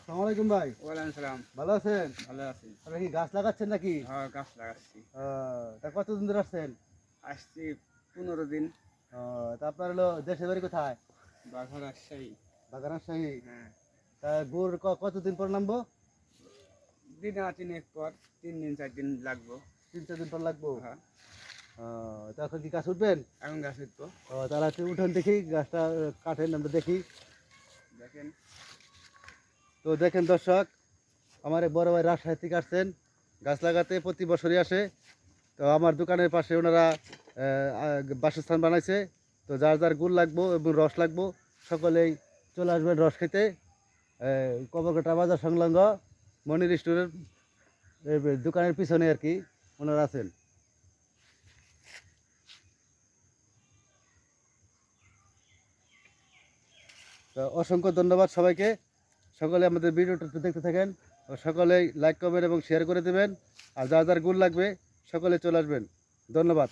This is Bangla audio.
আসসালামু আলাইকুম ভাই। ওয়ালাইকুম সালাম। ভালো আছেন? ভালো আছি। আপনি কি গাছ লাগাচ্ছেন নাকি? হ্যাঁ, গাছ লাগাচ্ছি। তা কতদিন ধরে আসছেন? আসছি 15 দিন। তা আপনার হলো দেশের বাড়ি কোথায়? বাঘা রাজশাহী। বাগান রাজশাহী। হ্যাঁ। তা গুড় কতদিন পর নামবো? দিন তিনেক পর 3 দিন 4 দিন লাগবো। 3-4 দিন পর লাগবো। হ্যাঁ। তা এখন কি গাছ উঠবেন? এখন গাছ উঠবো। তাহলে একটু উঠেন দেখি গাছটা কাটেন আমরা দেখি। দেখেন। তো দেখেন দর্শক, আমার এক বড় ভাই রাজশাহী থেকে আসছেন গাছ লাগাতে, প্রতি বছরই আসে। তো আমার দোকানের পাশে ওনারা বাসস্থান বানাইছে। তো যার যার গুড় লাগবো এবং রস লাগবো সকলেই চলে আসবেন রস খেতে। কবরকাটা বাজার সংলগ্ন মনির স্টোরের দোকানের পিছনে আর কি ওনারা আছেন। তো অসংখ্য ধন্যবাদ সবাইকে। সকলে আমাদের ভিডিওটা একটু দেখতে থাকেন ও সকলেই লাইক কমেন্ট এবং শেয়ার করে দেবেন। আর যার যার গুড় লাগবে সকলে চলে আসবেন। ধন্যবাদ।